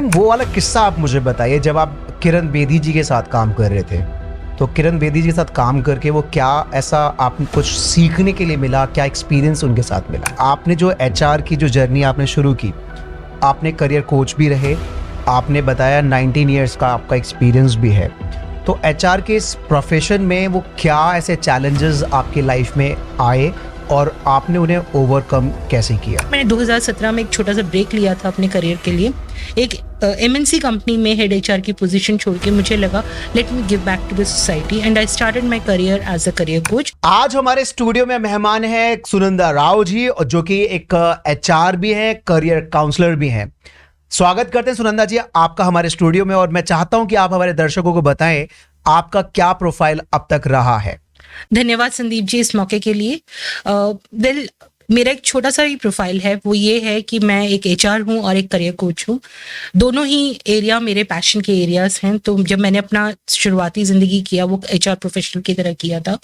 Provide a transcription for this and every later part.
वो वाला किस्सा आप मुझे बताइए जब आप किरण बेदी जी के साथ काम कर रहे थे। तो किरण बेदी जी के साथ काम करके वो क्या ऐसा आपको कुछ सीखने के लिए मिला, क्या एक्सपीरियंस उनके साथ मिला? आपने जो एचआर की जो जर्नी आपने शुरू की, आपने करियर कोच भी रहे, आपने बताया 19 ईयर्स का आपका एक्सपीरियंस भी है। तो एचआर के इस प्रोफेशन में वो क्या ऐसे चैलेंजेस आपकी लाइफ में आए और आपने उन्हें ओवरकम कैसे किया? मैंने 2017 में एक छोटा सा ब्रेक लिया था अपने करियर के लिए। एक एमएनसी कंपनी में हेड एचआर की पोजीशन छोड़ के मुझे लगा let me give back to the society and I started my career as a career coach. आज हमारे स्टूडियो में मेहमान है सुनंदा राव जी, जो कि एक एचआर भी है, करियर काउंसलर भी हैं। स्वागत करते हैं सुनंदा जी आपका हमारे स्टूडियो में, और मैं चाहता हूं कि आप हमारे दर्शकों को बताएं आपका क्या प्रोफाइल अब तक रहा है। धन्यवाद संदीप जी इस मौके के लिए। मेरा एक छोटा सा ही प्रोफाइल है, वो ये है कि मैं एक एचआर हूँ और एक करियर कोच हूँ। दोनों ही एरिया मेरे पैशन के एरियाज हैं। तो जब मैंने अपना शुरुआती ज़िंदगी किया वो एचआर प्रोफेशनल की तरह किया था।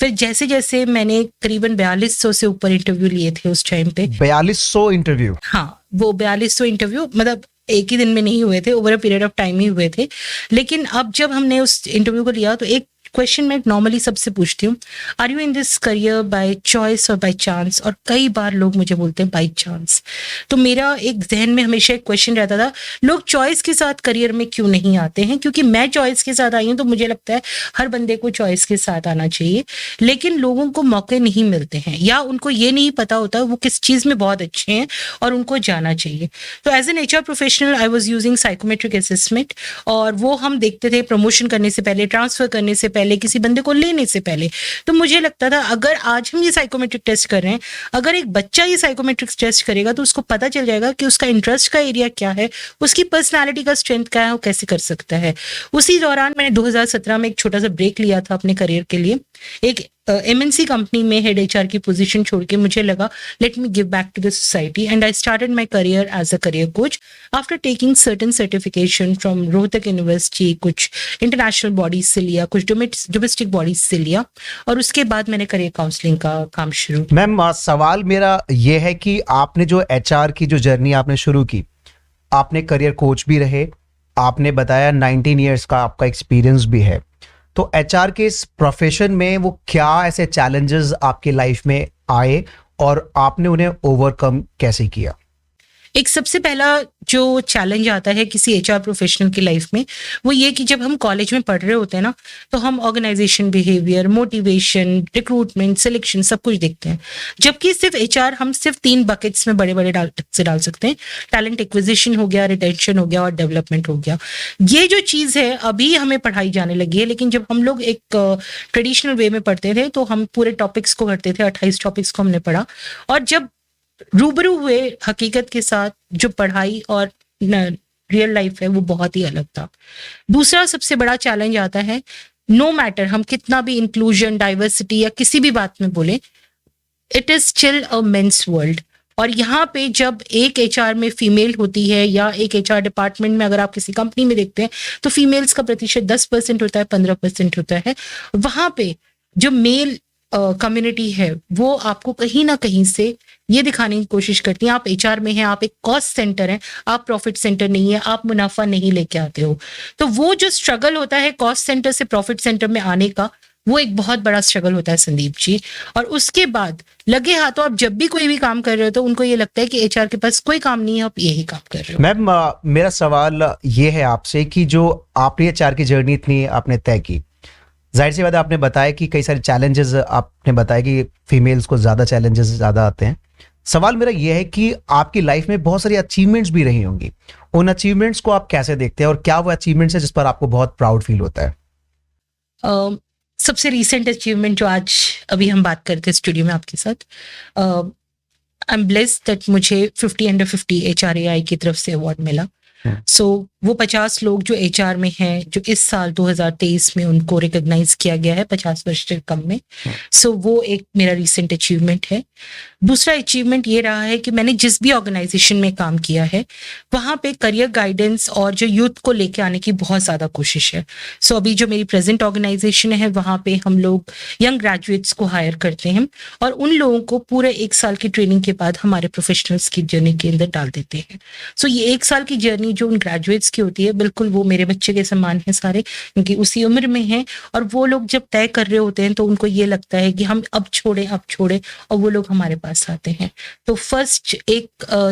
फिर जैसे जैसे मैंने करीबन 4200 से ऊपर इंटरव्यू लिए थे उस टाइम पे। 4200 इंटरव्यू? हाँ, वो 4200 इंटरव्यू मतलब एक ही दिन में नहीं हुए थे, over a period of time ही हुए थे। लेकिन अब जब हमने उस इंटरव्यू को लिया तो एक क्वेश्चन मैं नॉर्मली सबसे पूछती हूँ, are you in this career by choice और बाय चांस? और कई बार लोग मुझे बोलते हैं बाय चांस। तो मेरा एक जहन में हमेशा एक क्वेश्चन रहता था, लोग चॉइस के साथ करियर में क्यों नहीं आते हैं? क्योंकि मैं चॉइस के साथ आई हूँ तो मुझे लगता है हर बंदे को चॉइस के साथ आना चाहिए। लेकिन लोगों को मौके नहीं मिलते हैं या उनको ये नहीं पता होता वो किस चीज़ में बहुत अच्छे हैं और उनको जाना चाहिए। तो as an HR professional I was using psychometric assessment, और वो हम देखते थे प्रमोशन करने से पहले, ट्रांसफर करने से पहले, किसी बंदे को लेने से पहले। तो मुझे लगता था अगर आज हम ये साइकोमेट्रिक टेस्ट कर रहे हैं, अगर एक बच्चा ये साइकोमेट्रिक टेस्ट करेगा तो उसको पता चल जाएगा कि उसका इंटरेस्ट का एरिया क्या है, उसकी पर्सनालिटी का स्ट्रेंथ क्या है, वो कैसे कर सकता है। उसी दौरान मैंने 2017 में एक छोटा सा ब्रेक लिया था अपने करियर के लिए। एक एमएनसी कंपनी में हेड एचआर की पोजीशन छोड़ के मुझे लगा let me give back to the society and I started my career as a career coach after taking certain certification from Rohtak university. कुछ इंटरनेशनल बॉडीज से लिया, कुछ डोमेस्टिक बॉडीज से लिया, और उसके बाद मैंने करियर काउंसलिंग का काम शुरू। मैम, सवाल मेरा ये है कि आपने जो एचआर की जो जर्नी आपने शुरू की, आपने करियर कोच भी रहे, आपने बताया 19 ईयर्स का आपका एक्सपीरियंस भी है। तो एचआर के इस प्रोफेशन में वो क्या ऐसे चैलेंजेस आपकी लाइफ में आए और आपने उन्हें ओवरकम कैसे किया? एक सबसे पहला जो चैलेंज आता है किसी एचआर प्रोफेशनल की लाइफ में, वो ये कि जब हम कॉलेज में पढ़ रहे होते हैं ना, तो हम organisation behaviour, motivation, recruitment, selection सब कुछ देखते हैं। जबकि सिर्फ एचआर हम सिर्फ 3 बकेट्स में बड़े बड़े डाल सकते हैं। टैलेंट एक्विजिशन हो गया, रिटेंशन हो गया और डेवलपमेंट हो गया। ये जो चीज़ है अभी हमें पढ़ाई जाने लगी है, लेकिन जब हम लोग एक ट्रेडिशनल वे में पढ़ते थे तो हम पूरे टॉपिक्स को करते थे, 28 टॉपिक्स को हमने पढ़ा। और जब रूबरू हुए हकीकत के साथ, जो पढ़ाई और रियल लाइफ है वो बहुत ही अलग था। दूसरा सबसे बड़ा चैलेंज आता है, नो मैटर हम कितना भी इंक्लूजन, डाइवर्सिटी या किसी भी बात में बोले, it is still a mains world. और यहाँ पे जब एक एचआर में फीमेल होती है या एक एचआर डिपार्टमेंट में अगर आप किसी कंपनी में देखते हैं तो फीमेल्स का प्रतिशत 10% होता है, 15% होता है। वहां पे जो मेल कम्युनिटी है वो आपको कहीं ना कहीं से ये दिखाने की कोशिश करती है, आप एचआर में हैं, आप एक कॉस्ट सेंटर हैं, आप प्रॉफिट सेंटर नहीं है, आप मुनाफा नहीं लेके आते हो। तो वो जो स्ट्रगल होता है कॉस्ट सेंटर से प्रॉफिट सेंटर में आने का, वो एक बहुत बड़ा स्ट्रगल होता है संदीप जी। और उसके बाद लगे हाथों आप जब भी कोई भी काम कर रहे हो तो उनको ये लगता है कि एचआर के पास कोई काम नहीं है, आप यही काम कर रहे हो। मैम, मेरा सवाल ये है आपसे कि जो आपने एचआर की जर्नी इतनी आपने तय की, जाहिर सी बात है आपने बताया कि कई सारे चैलेंजेस, आपने बताया कि फीमेल्स को ज़्यादा चैलेंजेस ज़्यादा आते हैं। सवाल मेरा यह है कि आपकी लाइफ में बहुत सारी अचीवमेंट्स भी रही होंगी, उन अचीवमेंट्स को आप कैसे देखते हैं और क्या वो अचीवमेंट्स है जिस पर आपको बहुत प्राउड फील होता है? सबसे रीसेंट अचीवमेंट जो आज अभी हम बात करते हैं स्टूडियो में आपके साथ, आई एम ब्लेस्ड दैट मुझे 50 अंडर 50 HRAI की तरफ से अवार्ड मिला। सो वो 50 लोग जो एचआर में हैं, जो इस साल 2023 में उनको रिकॉग्नाइज किया गया है 50 वर्ष से कम में। सो वो एक मेरा रिसेंट अचीवमेंट है। दूसरा अचीवमेंट ये रहा है कि मैंने जिस भी ऑर्गेनाइजेशन में काम किया है वहाँ पे करियर गाइडेंस और जो यूथ को लेके आने की बहुत ज़्यादा कोशिश है। सो अभी जो मेरी प्रेजेंट ऑर्गेनाइजेशन है वहाँ पे हम लोग यंग ग्रेजुएट्स को हायर करते हैं और उन लोगों को पूरे 1 साल की ट्रेनिंग के बाद हमारे प्रोफेशनल्स की जर्नी के अंदर डाल देते हैं। सो ये 1 साल की जर्नी जो उन ग्रेजुएट्स की होती है, बिल्कुल वो मेरे बच्चे के समान है सारे, क्योंकि उसी उम्र में हैं। और वो लोग जब तय कर रहे होते हैं तो उनको ये लगता है कि हम अब छोड़ें और वो लोग हमारे पास आते हैं। तो फर्स्ट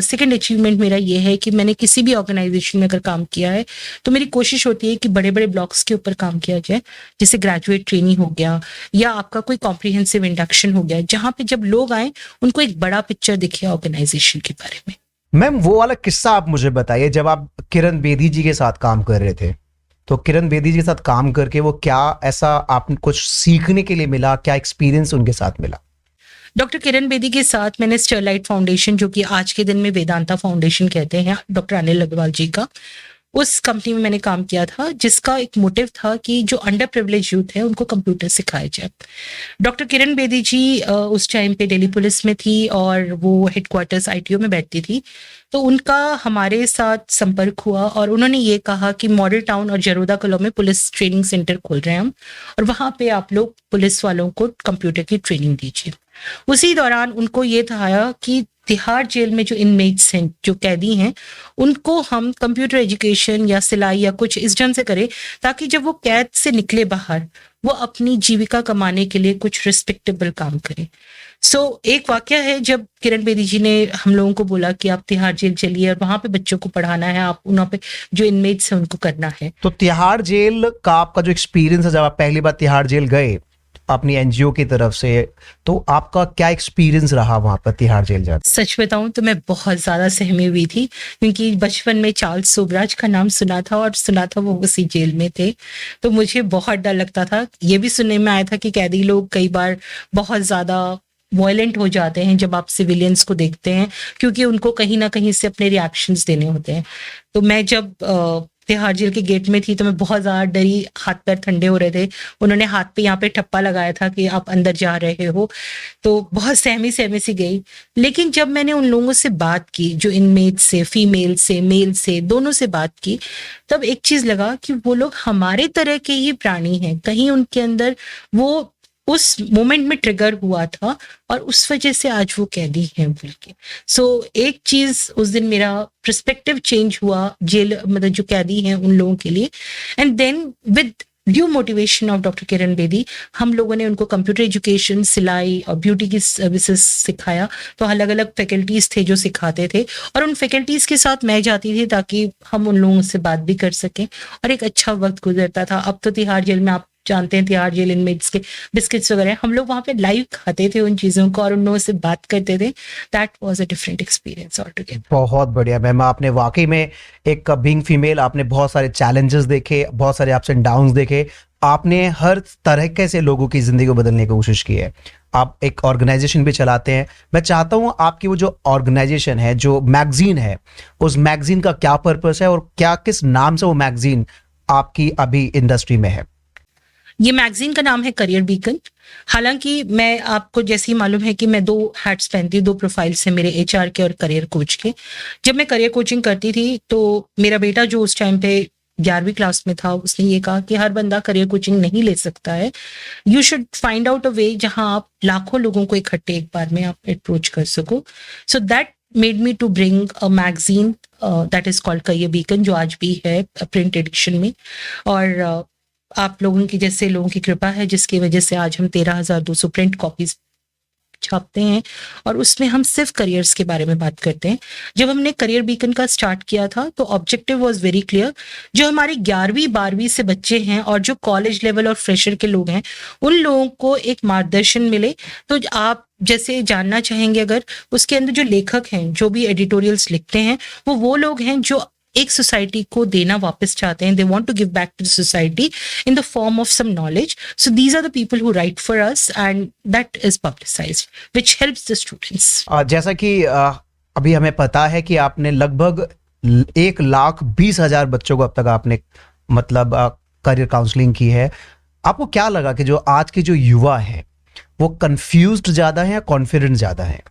सेकंड अचीवमेंट मेरा ये है कि मैंने किसी भी ऑर्गेनाइजेशन में अगर काम किया है तो मेरी कोशिश होती है कि बड़े बड़े ब्लॉक्स के ऊपर काम किया जाए, जैसे ग्रेजुएट ट्रेनिंग हो गया या आपका कोई कॉम्प्रिहेंसिव इंडक्शन हो गया, जहाँ पे जब लोग आए उनको एक बड़ा पिक्चर दिखे ऑर्गेनाइजेशन के बारे में। मैम, वो वाला किस्सा आप मुझे बताइए जब आप किरण बेदी जी के साथ काम कर रहे थे। तो किरण बेदी जी के साथ काम करके वो क्या ऐसा आपको कुछ सीखने के लिए मिला, क्या एक्सपीरियंस उनके साथ मिला? डॉक्टर किरण बेदी के साथ मैंने स्टरलाइट फाउंडेशन, जो कि आज के दिन में वेदांता फाउंडेशन कहते हैं, डॉक्टर अनिल अग्रवाल जी का, उस कंपनी में मैंने काम किया था, जिसका एक मोटिव था कि जो अंडर प्रिविलेज यूथ है उनको कंप्यूटर सिखाया जाए। डॉक्टर किरण बेदी जी उस टाइम पे दिल्ली पुलिस में थी और वो हेडक्वार्टर्स आईटीओ में बैठती थी। तो उनका हमारे साथ संपर्क हुआ और उन्होंने ये कहा कि मॉडल टाउन और जरोदा कलो में पुलिस ट्रेनिंग सेंटर खोल रहे हैं हम, और वहाँ पे आप लोग पुलिस वालों को कंप्यूटर की ट्रेनिंग दीजिए। उसी दौरान उनको ये था कि तिहाड़ जेल में जो इनमेट्स हैं, जो कैदी हैं, उनको हम कंप्यूटर एजुकेशन या सिलाई या कुछ इस ढंग से करें ताकि जब वो कैद से निकले बाहर, वो अपनी जीविका कमाने के लिए कुछ रिस्पेक्टेबल काम करें। एक वाकया है जब किरण बेदी जी ने हम लोगों को बोला कि आप तिहाड़ जेल चलिए और वहां पे बच्चों को पढ़ाना है, आप वहां पे जो इनमेट्स हैं उनको करना है। तो तिहाड़ जेल का आपका जो एक्सपीरियंस है, जब आप पहली बार तिहाड़ जेल गए अपनी एनजीओ की तरफ से, तो आपका क्या एक्सपीरियंस रहा वहां पर तिहाड़ जेल जाकर? सच बताऊं तो मैं बहुत ज्यादा सहमी हुई थी, क्योंकि बचपन में चार्ल्स सोबराज का नाम सुना था और सुना था वो उसी जेल में थे। तो मुझे बहुत डर लगता था। ये भी सुनने में आया था कि कैदी लोग कई बार बहुत ज्यादा वॉयलेंट हो जाते हैं जब आप सिविलियंस को देखते हैं, क्योंकि उनको कहीं ना कहीं से अपने रिएक्शंस देने होते हैं। तो मैं जब तिहाड़ जेल के गेट में थी तो मैं बहुत ज्यादा डरी, हाथ पैर ठंडे हो रहे थे। उन्होंने हाथ पे यहाँ पे ठप्पा लगाया था कि आप अंदर जा रहे हो, तो बहुत सहमी सहमी सी गई। लेकिन जब मैंने उन लोगों से बात की, जो इनमेट से, फीमेल से, मेल से, दोनों से बात की, तब एक चीज लगा कि वो लोग हमारे तरह के ही प्राणी हैं। कहीं उनके अंदर वो उस मोमेंट में ट्रिगर हुआ था और उस वजह से आज वो कैदी हैं बोल के। एक चीज उस दिन मेरा पर्सपेक्टिव चेंज हुआ जेल, मतलब जो कैदी हैं उन लोगों के लिए। And then with due motivation of doctor Kiran Bedi, हम लोगों ने उनको कंप्यूटर एजुकेशन, सिलाई और ब्यूटी की सर्विसेज सिखाया। तो अलग अलग फैकल्टीज थे जो सिखाते थे और उन फैकल्टीज के साथ मैं जाती थी ताकि हम उन लोगों से बात भी कर सकें और एक अच्छा वक्त गुजरता था। अब तो तिहाड़ जेल में आप जानते हैं, तिहाड़ जेल इनमेट्स के बिस्किट्स वगैरह हम लोग वहां पे लाइव खाते थे उन चीजों को और उन लोगों से बात करते थे। That was a different experience altogether. बहुत बढ़िया मैम, आपने वाकई में एक बीइंग फीमेल, आपने बहुत सारे चैलेंजेस देखे, बहुत सारे अप्स एंड डाउन्स देखे, आपने हर तरह से लोगों की जिंदगी को बदलने की कोशिश की है। आप एक ऑर्गेनाइजेशन भी चलाते हैं। मैं चाहता हूं आपकी वो जो ऑर्गेनाइजेशन है, जो मैगजीन है, उस मैगजीन का क्या पर्पस है और क्या किस नाम से वो मैगजीन आपकी अभी इंडस्ट्री में है? ये मैगजीन का नाम है करियर बीकन। हालांकि मैं आपको जैसे ही मालूम है कि मैं 2 हैट्स पहनती हूँ, 2 प्रोफाइल्स हैं मेरे, एचआर के और करियर कोच के। जब मैं करियर कोचिंग करती थी तो मेरा बेटा जो उस टाइम पे 11वीं क्लास में था, उसने ये कहा कि हर बंदा करियर कोचिंग नहीं ले सकता है, you should find out a way जहां आप लाखों लोगों को इकट्ठे एक बार में आप अप्रोच कर सको। So that made me to bring a magazine that is called career beacon, जो आज भी है प्रिंट एडिशन में। और आप लोगों की जैसे लोगों की कृपा है जिसकी वजह से आज हम 13,200 प्रिंट कॉपीज छापते हैं और उसमें हम सिर्फ करियर्स के बारे में बात करते हैं। जब हमने करियर बीकन का स्टार्ट किया था तो ऑब्जेक्टिव वाज वेरी क्लियर। जो हमारे 11वीं 12वीं से बच्चे हैं और जो कॉलेज लेवल और फ्रेशर के लोग हैं, उन लोगों को एक मार्गदर्शन मिले। तो आप जैसे जानना चाहेंगे, अगर उसके अंदर जो लेखक हैं, जो भी एडिटोरियल्स लिखते हैं, वो लोग हैं जो एक सोसाइटी को देना वापस चाहते हैं। They want to give back to the society in the form of some knowledge. So these are the people who write for us and that is publicised which helps the students. जैसा कि अभी हमें पता है कि आपने लगभग 1,20,000 बच्चों को अब तक आपने मतलब करियर काउंसलिंग की है। आपको क्या लगा कि जो आज के जो युवा है वो कंफ्यूज्ड ज्यादा है या कॉन्फिडेंट ज्यादा है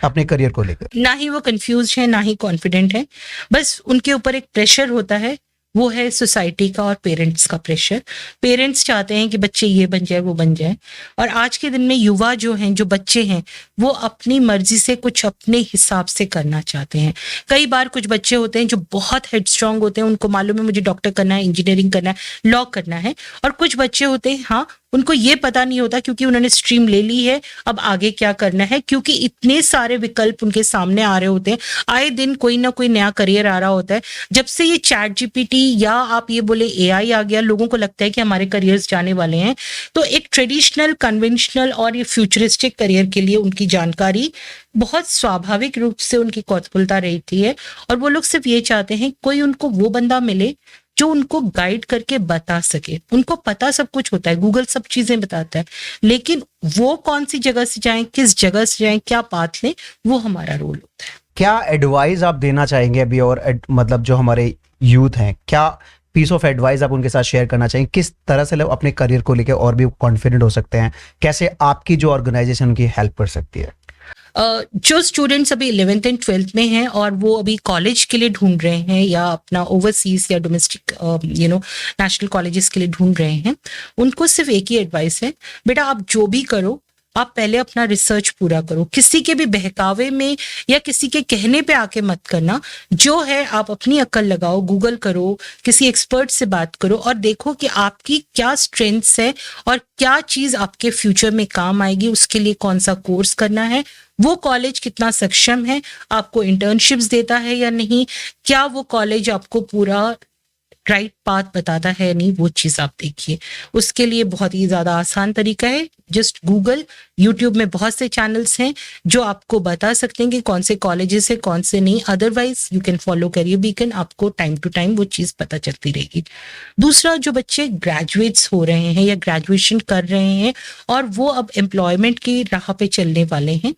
अपने करियर को लेकर? ना ही वो कंफ्यूज है ना ही कॉन्फिडेंट है, बस उनके ऊपर एक प्रेशर होता है, वो है सोसाइटी का और पेरेंट्स का प्रेशर। पेरेंट्स चाहते हैं कि बच्चे ये बन जाए वो बन जाए, और आज के दिन में युवा जो हैं, जो बच्चे हैं, वो अपनी मर्जी से कुछ अपने हिसाब से करना चाहते हैं। कई बार कुछ बच्चे होते हैं जो बहुत हेडस्ट्रॉन्ग होते हैं, उनको मालूम है मुझे डॉक्टर करना है, इंजीनियरिंग करना है, लॉ करना है, और कुछ बच्चे होते हैं हाँ उनको ये पता नहीं होता क्योंकि उन्होंने स्ट्रीम ले ली है, अब आगे क्या करना है, क्योंकि इतने सारे विकल्प उनके सामने आ रहे होते हैं। आए दिन कोई ना कोई नया करियर आ रहा होता है। जब से ये चैट जीपीटी या आप ये बोले एआई आ गया, लोगों को लगता है कि हमारे करियर्स जाने वाले हैं, तो एक ट्रेडिशनल, कन्वेंशनल और ये फ्यूचरिस्टिक करियर के लिए उनकी जानकारी बहुत स्वाभाविक रूप से उनकी कौतूहलता रहती है, और वो लोग सिर्फ ये चाहते हैं कोई उनको वो बंदा मिले जो उनको गाइड करके बता सके। उनको पता सब कुछ होता है, गूगल सब चीजें बताता है, लेकिन वो कौन सी जगह से जाएं, किस जगह से जाएं, क्या पाथ लें, वो हमारा रोल होता है। क्या एडवाइस आप देना चाहेंगे अभी, और मतलब जो हमारे यूथ हैं, क्या पीस ऑफ एडवाइस आप उनके साथ शेयर करना चाहेंगे? किस तरह से लोग अपने करियर को लेकर और भी कॉन्फिडेंट हो सकते हैं? कैसे आपकी जो ऑर्गेनाइजेशन उनकी हेल्प कर सकती है? जो स्टूडेंट्स अभी 11th एंड 12th में हैं और वो अभी कॉलेज के लिए ढूंढ रहे हैं या अपना ओवरसीज या डोमेस्टिक नेशनल कॉलेजेस के लिए ढूंढ रहे हैं, उनको सिर्फ एक ही एडवाइस है, बेटा आप जो भी करो आप पहले अपना रिसर्च पूरा करो, किसी के भी बहकावे में या किसी के कहने पे आके मत करना। जो है आप अपनी अक्ल लगाओ, गूगल करो, किसी एक्सपर्ट से बात करो और देखो कि आपकी क्या स्ट्रेंथ्स है और क्या चीज आपके फ्यूचर में काम आएगी, उसके लिए कौन सा कोर्स करना है, वो कॉलेज कितना सक्षम है, आपको इंटर्नशिप्स देता है या नहीं, क्या वो कॉलेज आपको पूरा राइट पाथ बताता है नहीं, वो चीज आप देखिए। उसके लिए बहुत ही ज्यादा आसान तरीका है, जस्ट गूगल, यूट्यूब में बहुत से चैनल्स हैं जो आपको बता सकते हैं कि कौन से कॉलेजेस है कौन से नहीं। Otherwise you can follow career beacon, आपको टाइम टू टाइम वो चीज पता चलती रहेगी। दूसरा, जो बच्चे ग्रेजुएट्स हो रहे हैं या ग्रेजुएशन कर रहे हैं और वो अब एम्प्लॉयमेंट की राह पे चलने वाले हैं,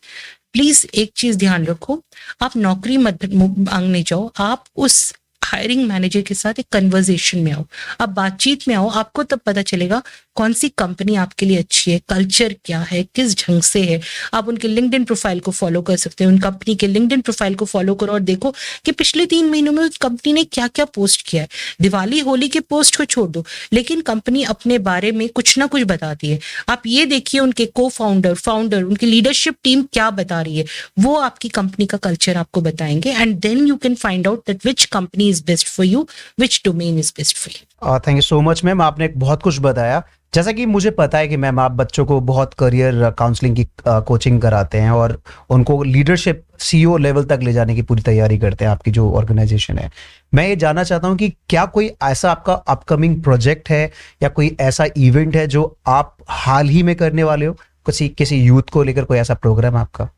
प्लीज एक चीज ध्यान रखो, आप नौकरी मत मांगने जाओ, आप उस हायरिंग मैनेजर के साथ एक कन्वर्सेशन में आओ, आप बातचीत में आओ, आपको तब पता चलेगा कौन सी कंपनी आपके लिए अच्छी है, कल्चर क्या है, किस ढंग से है। आप उनके लिंक्डइन प्रोफाइल को फॉलो कर सकते हैं, उन कंपनी के लिंक्डइन प्रोफाइल को फॉलो करो और देखो कि पिछले 3 महीनों में उस कंपनी ने क्या क्या पोस्ट किया है। दिवाली होली के पोस्ट को छोड़ दो, लेकिन कंपनी अपने बारे में कुछ ना कुछ बताती है। आप ये देखिए उनके फाउंडर, उनकी लीडरशिप टीम क्या बता रही है, वो आपकी कंपनी का कल्चर आपको बताएंगे, and then you can find out that which company is best for you, which domain is best for you. Thank you so much ma'am, आपने बहुत कुछ बताया। जैसा कि मुझे पता है कि मैम आप बच्चों को बहुत करियर काउंसलिंग की कोचिंग कराते हैं और उनको लीडरशिप सीईओ लेवल तक ले जाने की पूरी तैयारी करते हैं, आपकी जो ऑर्गेनाइजेशन है। मैं ये जानना चाहता हूँ कि क्या कोई ऐसा आपका अपकमिंग प्रोजेक्ट है या कोई ऐसा इवेंट है जो आप हाल ही में करने वाले हो, किसी यूथ को लेकर कोई ऐसा प्रोग्राम आपका?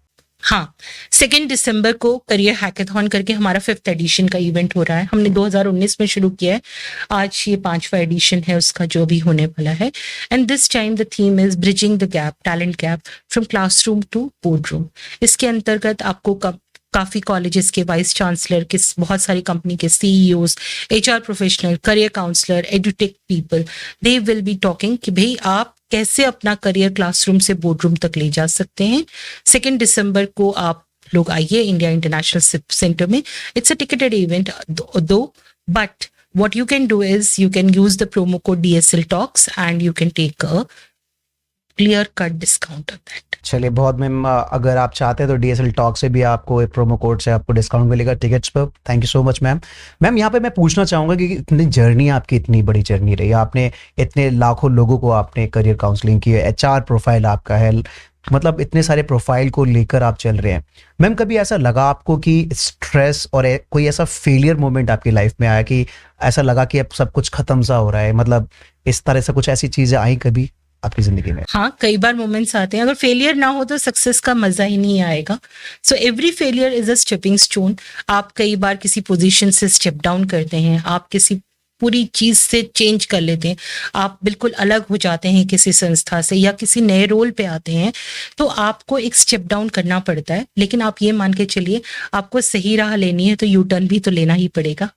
हाँ, 2 दिसंबर को करियर हैकाथॉन करके हमारा 5th एडिशन का इवेंट हो रहा है। हमने 2019 में शुरू किया है, आज ये 5वां एडिशन है उसका जो भी होने वाला है। And this time the theme is bridging the gap, talent gap from classroom to boardroom. इसके अंतर्गत आपको काफी कॉलेजेस के वाइस चांसलर, बहुत सारी कंपनी के CEOs, HR professional, career counsellor, edtech people, they will be talking कि भाई आप कैसे अपना करियर क्लासरूम से बोर्डरूम तक ले जा सकते हैं। 2 दिसंबर को आप लोग आइए इंडिया इंटरनेशनल सेंटर में। इट्स अ टिकटेड इवेंट दो, but what you can do is you can use the promo code DSL Talks and you can take a clear cut discount of that. चलिए, बहुत ma'am, अगर आप चाहते हैं तो DSL talk से भी आपको एक प्रोमो कोड से आपको डिस्काउंट मिलेगा टिकट्स पर। Thank you so much ma'am. Ma'am, यहाँ पे मैं पूछना चाहूँगा कि इतनी जर्नी आपकी, इतनी बड़ी जर्नी रही, आपने इतने लाखों लोगों को आपने करियर काउंसलिंग की है, HR प्रोफाइल आपका है, मतलब इतने सारे प्रोफाइल को लेकर आप चल रहे हैं। मैम, कभी ऐसा लगा आपको कि स्ट्रेस और कोई ऐसा फेलियर मोमेंट आपकी लाइफ में आया कि ऐसा लगा कि अब सब कुछ खत्म सा हो रहा है, मतलब इस तरह से कुछ ऐसी चीजें आई कभी आपकी जिंदगी में? हाँ, कई बार मोमेंट्स आते हैं, अगर फेलियर ना हो तो सक्सेस का मजा ही नहीं आएगा। So every failure is a stepping stone. आप कई बार किसी पोजीशन से स्टेप डाउन करते हैं, आप किसी पूरी चीज से चेंज कर लेते हैं, आप बिल्कुल अलग हो जाते हैं किसी संस्था से या किसी नए रोल पे आते हैं, तो आपको एक स्टेप डाउन करना पड़ता है। लेकिन आप ये मान के चलिए, आपको सही राह लेनी है तो यू टर्न भी तो लेना ही पड़ेगा।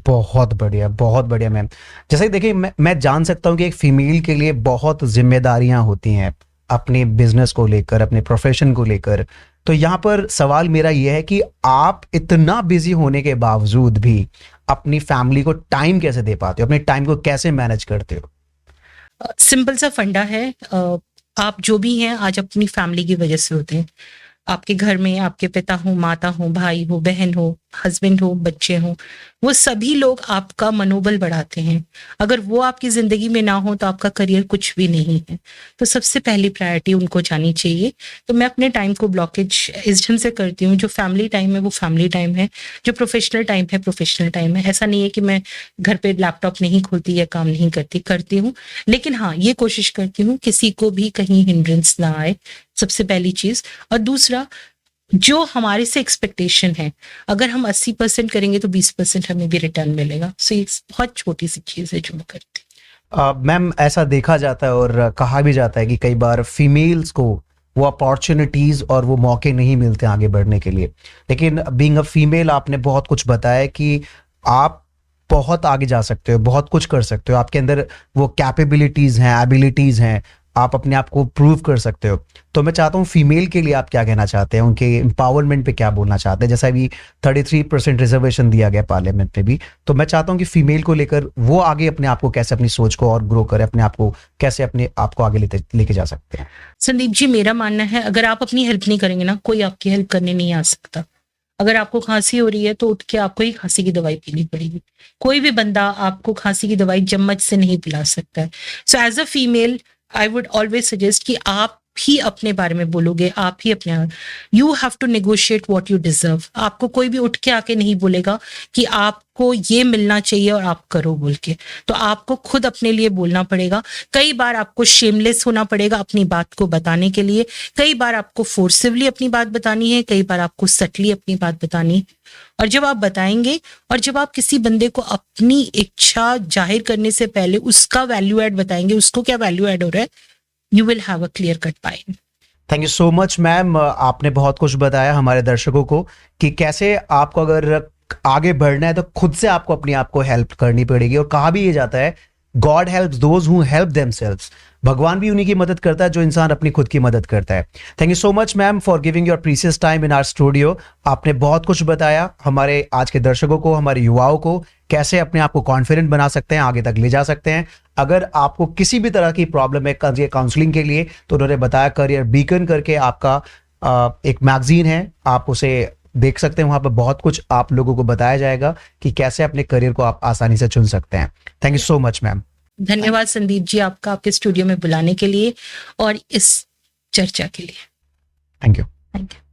बहुत बढ़िया मैम। जैसे कि देखिए, मैं जान सकता हूँ कि एक फीमेल के लिए बहुत जिम्मेदारियां होती हैं अपने बिजनेस को लेकर, अपने प्रोफेशन को लेकर। तो यहाँ पर सवाल मेरा यह है कि आप इतना बिजी होने के बावजूद भी अपनी फैमिली को टाइम कैसे दे पाते हो, अपने टाइम को कैसे मैनेज करते हो? सिंपल सा फंडा है, आप जो भी हैं आज अपनी फैमिली की वजह से होते हैं। आपके घर में आपके पिता हो, माता हो, भाई हो, बहन हो, हस्बैंड हो, बच्चे हो, वो सभी लोग आपका मनोबल बढ़ाते हैं। अगर वो आपकी जिंदगी में ना हो तो आपका करियर कुछ भी नहीं है। तो सबसे पहली प्रायोरिटी उनको जानी चाहिए। तो मैं अपने टाइम को ब्लॉकेज इस ढंग से करती हूँ, जो फैमिली टाइम है वो फैमिली टाइम है, जो प्रोफेशनल टाइम है प्रोफेशनल टाइम है। ऐसा नहीं है कि मैं घर पे लैपटॉप नहीं खोलती या काम नहीं करती हूँ। लेकिन हाँ, ये कोशिश करती हूँ किसी को भी कहीं हिंड्रेंस ना आए, सबसे पहली चीज। और दूसरा, जो हमारे से एक्सपेक्टेशन है, अगर हम 80% करेंगे तो 20% हमें भी रिटर्न मिलेगा। सो ये बहुत छोटी सी चीज है जो मैं करती हूँ। मैम, ऐसा देखा जाता है और कहा भी जाता है कि कई बार फीमेल्स को वो अपॉर्चुनिटीज और वो मौके नहीं मिलते आगे बढ़ने के लिए। लेकिन बीइंग अ फीमेल, आपने बहुत कुछ बताया कि आप बहुत आगे जा सकते हो, बहुत कुछ कर सकते हो, आपके अंदर वो कैपेबिलिटीज हैं, एबिलिटीज हैं, आप अपने आप को प्रूव कर सकते हो। तो मैं चाहता हूँ, फीमेल के लिए आप क्या कहना चाहते हैं, उनके एम्पावरमेंट पे क्या बोलना चाहते हैं? जैसा अभी 33% रिजर्वेशन दिया गया पार्लियामेंट में भी, तो मैं चाहता हूँ कि फीमेल को लेकर वो आगे अपने आप को कैसे, अपनी सोच को और ग्रो करे, अपने आप को कैसे, अपने आप को आगे लेके जा सकते हैं। संदीप जी, मेरा मानना है अगर आप अपनी हेल्प नहीं करेंगे ना, कोई आपकी हेल्प करने नहीं आ सकता। अगर आपको खांसी हो रही है तो उठ के आपको ही खांसी की दवाई पीनी पड़ेगी। कोई भी बंदा आपको खांसी की दवाई चम्मच से नहीं पिला सकता है। So as a female I would always suggest कि आप ही अपने बारे में बोलोगे, आप ही अपने, you have to negotiate what you deserve. आपको कोई भी उठ के आके नहीं बोलेगा कि आपको ये मिलना चाहिए और आप करो बोल के। तो आपको खुद अपने लिए बोलना पड़ेगा। कई बार आपको शेमलेस होना पड़ेगा अपनी बात को बताने के लिए, कई बार आपको फोर्सिवली अपनी बात बतानी है, कई बार आपको सटली अपनी बात बतानी है। और जब आप बताएंगे और जब आप किसी बंदे को अपनी इच्छा जाहिर करने से पहले उसका वैल्यू ऐड बताएंगे, उसको क्या वैल्यू ऐड हो रहा है, you will have a clear cut pine. Thank you so much ma'am, आपने बहुत कुछ बताया हमारे दर्शकों को कि कैसे आपको अगर आगे बढ़ना है तो खुद से आपको अपने आप को हेल्प करनी पड़ेगी। और कहा भी ये जाता है, God helps those who help themselves. भगवान भी उन्हीं की मदद करता है जो इंसान अपनी खुद की मदद करता है। Thank you so much ma'am for giving your precious time in our studio. आपने बहुत कुछ बताया हमारे आज के दर्शकों को, हमारे युवाओं को, कैसे अपने आप को कॉन्फिडेंट बना सकते हैं, आगे तक ले जा सकते हैं। अगर आपको किसी भी तरह की प्रॉब्लम है काउंसलिंग के लिए, तो उन्होंने बताया करियर बीकन करके आपका एक मैगजीन है, आप उसे देख सकते हैं। वहां पर बहुत कुछ आप लोगों को बताया जाएगा कि कैसे अपने करियर को आप आसानी से चुन सकते हैं। Thank you so much ma'am. धन्यवाद संदीप जी आपका, आपके स्टूडियो में बुलाने के लिए और इस चर्चा के लिए। Thank you. Thank you.